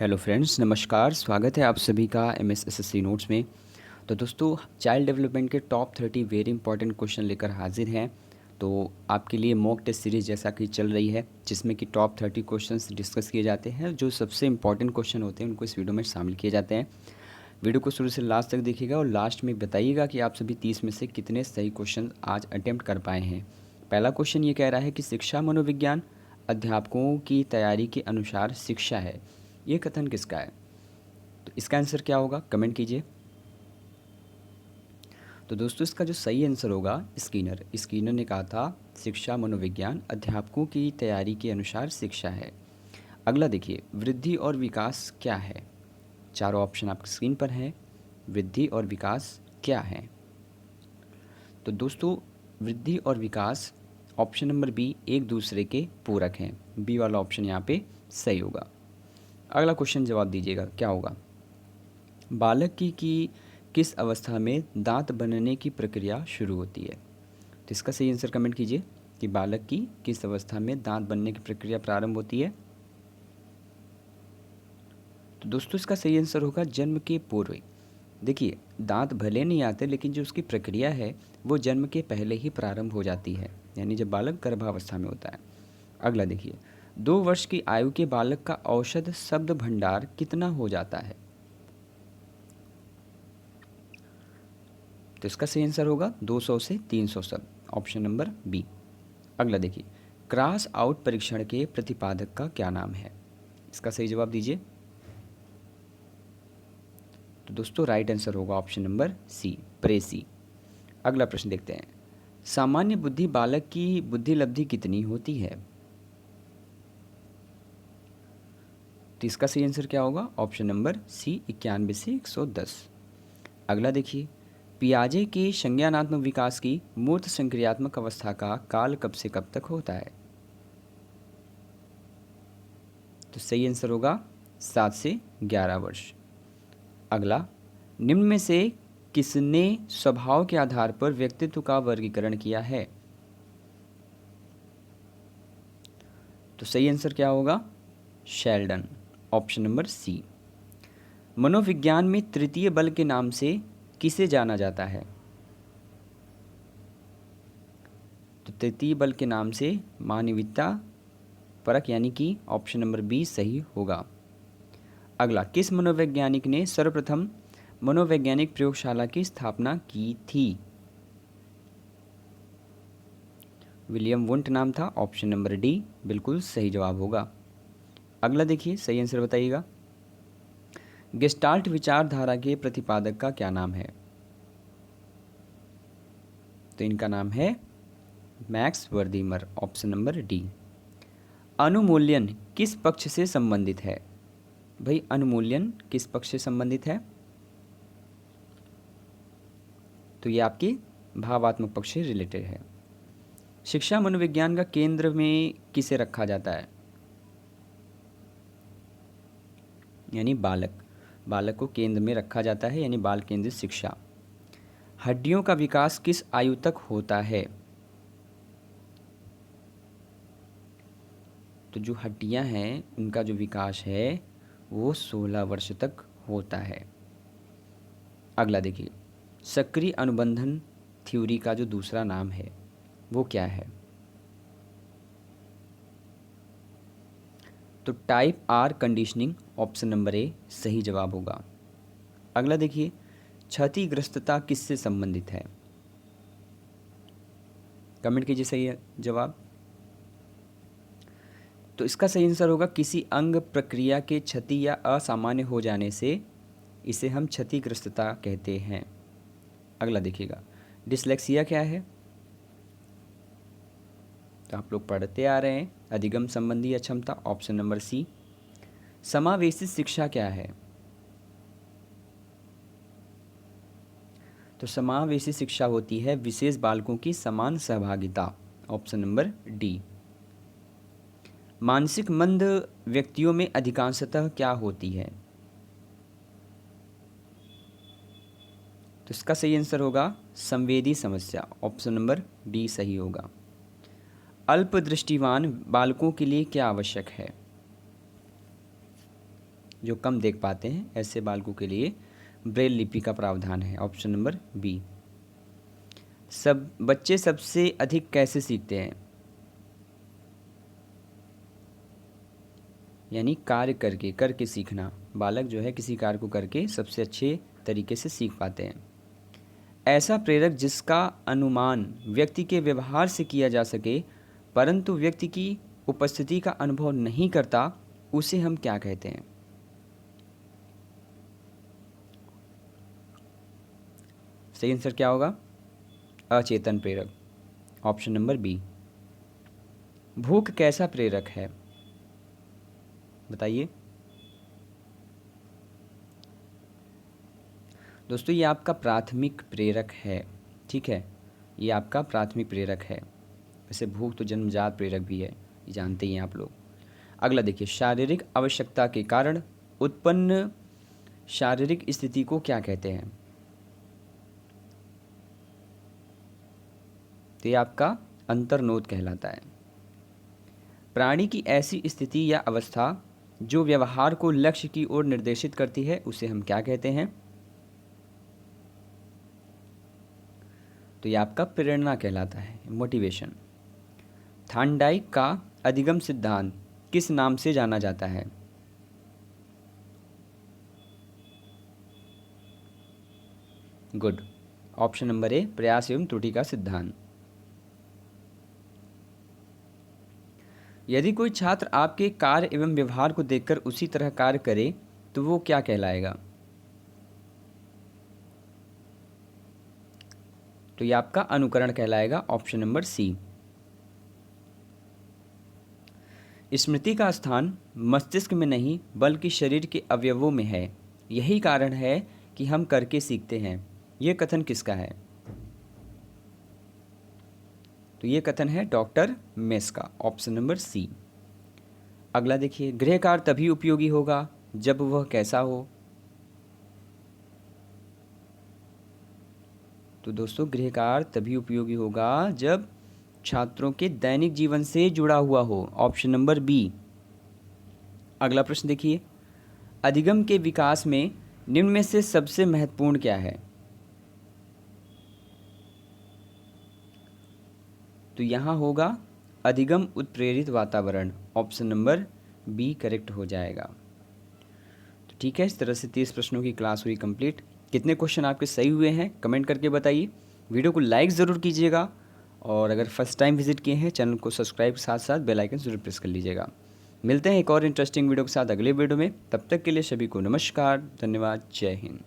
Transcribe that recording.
Hello friends, नमस्कार। स्वागत है आप सभी का एमएसएससी नोट्स में। तो दोस्तों, चाइल्ड डेवलपमेंट के टॉप 30 वेरी इंपॉर्टेंट क्वेश्चन लेकर हाजिर हैं। तो आपके लिए मॉक टेस्ट सीरीज़ जैसा कि चल रही है, जिसमें कि टॉप 30 क्वेश्चंस डिस्कस किए जाते हैं। जो सबसे इंपॉर्टेंट क्वेश्चन होते हैं उनको इस वीडियो में शामिल किए जाते हैं। वीडियो को शुरू से लास्ट तक देखिएगा और लास्ट में बताइएगा कि आप सभी 30 में से कितने सही क्वेश्चन आज अटेम्प्ट कर पाए हैं। पहला क्वेश्चन ये कह रहा है कि शिक्षा मनोविज्ञान अध्यापकों की तैयारी के अनुसार शिक्षा है। ये कथन किसका है? तो इसका आंसर क्या होगा, कमेंट कीजिए। तो दोस्तों, इसका जो सही आंसर होगा स्कीनर ने कहा था शिक्षा मनोविज्ञान अध्यापकों की तैयारी के अनुसार शिक्षा है। अगला देखिए, वृद्धि और विकास क्या है? चारों ऑप्शन आपकी स्क्रीन पर हैं। वृद्धि और विकास क्या है? तो दोस्तों, वृद्धि और विकास ऑप्शन नंबर बी एक दूसरे के पूरक हैं। बी वाला ऑप्शन यहाँ पे सही होगा। अगला क्वेश्चन जवाब दीजिएगा, क्या होगा? बालक की किस अवस्था में दांत बनने की प्रक्रिया शुरू होती है? तो इसका सही आंसर कमेंट कीजिए कि बालक की किस अवस्था में दांत बनने की प्रक्रिया प्रारंभ होती है। तो दोस्तों, इसका सही आंसर होगा जन्म के पूर्व। देखिए, दांत भले नहीं आते, लेकिन जो उसकी प्रक्रिया है वो जन्म के पहले ही प्रारंभ हो जाती है, यानी जब बालक गर्भावस्था में होता है। अगला देखिए, 2 वर्ष की आयु के बालक का औसत शब्द भंडार कितना हो जाता है? तो इसका सही आंसर होगा 200 से 300 शब्द, ऑप्शन नंबर बी। अगला देखिए, क्रॉस आउट परीक्षण के प्रतिपादक का क्या नाम है? इसका सही जवाब दीजिए। तो दोस्तों, राइट आंसर होगा ऑप्शन नंबर सी, प्रेसी। अगला प्रश्न देखते हैं, सामान्य बुद्धि बालक की बुद्धि लब्धि कितनी होती है? तो इसका सही आंसर क्या होगा? ऑप्शन नंबर सी, 91 से 110। अगला देखिए, पियाजे के संज्ञानात्मक विकास की मूर्त संक्रियात्मक अवस्था का काल कब से कब तक होता है? तो सही आंसर होगा 7 से 11 वर्ष। अगला, निम्न में से किसने स्वभाव के आधार पर व्यक्तित्व का वर्गीकरण किया है? तो सही आंसर क्या होगा? Sheldon, option number C. मनोविज्ञान में तृतीय बल के नाम से किसे जाना जाता है? तो तृतीय बल के नाम से मानवीयता परक, यानी कि ऑप्शन नंबर बी सही होगा। अगला, किस मनोवैज्ञानिक ने सर्वप्रथम मनोवैज्ञानिक प्रयोगशाला की स्थापना की थी? विलियम वुंट नाम था, ऑप्शन नंबर डी बिल्कुल सही जवाब होगा। अगला देखिए, सही आंसर बताइएगा। गेस्टाल्ट विचारधारा के प्रतिपादक का क्या नाम है? तो इनका नाम है Max Wertheimer, option number D. अनुमूल्यन किस पक्ष से संबंधित है? भाई, अनुमूल्यन किस पक्ष से संबंधित है? तो ये आपके भावात्मक पक्ष से रिलेटेड है। शिक्षा मनोविज्ञान का केंद्र में किसे रखा जाता है? यानी बालक को केंद्र में रखा जाता है, यानी बाल केंद्रित शिक्षा। हड्डियों का विकास किस आयु तक होता है? तो जो हड्डियां हैं उनका जो विकास है वो 16 वर्ष तक होता है। अगला देखिए, सक्रिय अनुबंधन थ्योरी का जो दूसरा नाम है वो क्या है? तो type R conditioning, option number A सही जवाब होगा। अगला देखिए, क्षतिग्रस्तता किससे संबंधित है? कमेंट कीजिए सही जवाब। तो इसका सही आंसर होगा किसी अंग प्रक्रिया के क्षति या असामान्य हो जाने से इसे हम क्षतिग्रस्तता कहते हैं। अगला देखिएगा, डिसलेक्सिया क्या है? तो आप लोग पढ़ते आ रहे हैं, अधिगम संबंधी अक्षमता, ऑप्शन नंबर सी। समावेशी शिक्षा क्या है? तो समावेशी शिक्षा होती है विशेष बालकों की समान सहभागिता, ऑप्शन नंबर डी। मानसिक मंद व्यक्तियों में अधिकांशतः क्या होती है? तो इसका सही आंसर होगा संवेदी समस्या, ऑप्शन नंबर डी सही होगा। अल्प दृष्टिवान बालकों के लिए क्या आवश्यक है? जो कम देख पाते हैं, ऐसे बालकों के लिए ब्रेल लिपि का प्रावधान है। Option number B. सब बच्चे सबसे अधिक कैसे सीखते हैं? यानी कार्य करके सीखना। बालक जो है किसी कार्य को करके सबसे अच्छे तरीके से सीख पाते हैं। ऐसा प्रेरक जिसका अनुमान व्यक्ति के व्यवहार से किया जा सके परंतु व्यक्ति की उपस्थिति का अनुभव नहीं करता, उसे हम क्या कहते हैं? सही आंसर क्या होगा? अचेतन प्रेरक। Option number B. भूख कैसा प्रेरक है? बताइए दोस्तों, ये आपका प्राथमिक प्रेरक है। ठीक है, ये आपका प्राथमिक प्रेरक है। वैसे भूख तो जन्मजात प्रेरक भी है, ये जानते ही हैं आप लोग। अगला देखिए, शारीरिक आवश्यकता के कारण उत्पन्न शारीरिक स्थिति को क्या कहते हैं? तो ये आपका अंतर्नोद कहलाता है। प्राणी की ऐसी स्थिति या अवस्था जो व्यवहार को लक्ष्य की ओर निर्देशित करती है, उसे हम क्या कहते हैं? तो ये आपका प्रेरणा कहलाता है, मोटिवेशन। थांडाइक का अधिगम सिद्धांत किस नाम से जाना जाता है? गुड। ऑप्शन नंबर ए, प्रयास एवं त्रुटि का सिद्धांत। यदि कोई छात्र आपके कार्य एवं व्यवहार को देखकर उसी तरह कार्य करे तो वो क्या कहलाएगा? तो ये आपका अनुकरण कहलाएगा। ऑप्शन नंबर सी। स्मृति का स्थान मस्तिष्क में नहीं बल्कि शरीर के अवयवों में है, यही कारण है कि हम करके सीखते हैं। यह कथन किसका है? तो ये कथन है डॉक्टर मेस का। Option number C. अगला देखिए, गृह कार्य तभी उपयोगी होगा जब वह कैसा हो? तो दोस्तों, गृह कार्य तभी उपयोगी होगा जब छात्रों के दैनिक जीवन से जुड़ा हुआ हो। Option number B. अगला प्रश्न देखिए, अधिगम के विकास में निम्न में से सबसे महत्वपूर्ण क्या है? तो यहाँ होगा अधिगम उत्प्रेरित वातावरण। ऑप्शन नंबर बी करेक्ट हो जाएगा। तो ठीक है, इस तरह से 30 प्रश्नों की क्लास हुई कंप्लीट। कितने क्वेश्चन आपके सही हुए हैं कमेंट करके बताइए। वीडियो को लाइक ज़रूर कीजिएगा और अगर फर्स्ट टाइम विजिट किए हैं चैनल को सब्सक्राइब साथ साथ बेल आइकन ज़रूर प्रेस कर लीजिएगा। मिलते हैं एक और इंटरेस्टिंग वीडियो के साथ अगले वीडियो में। तब तक के लिए सभी को नमस्कार, धन्यवाद, जय हिंद।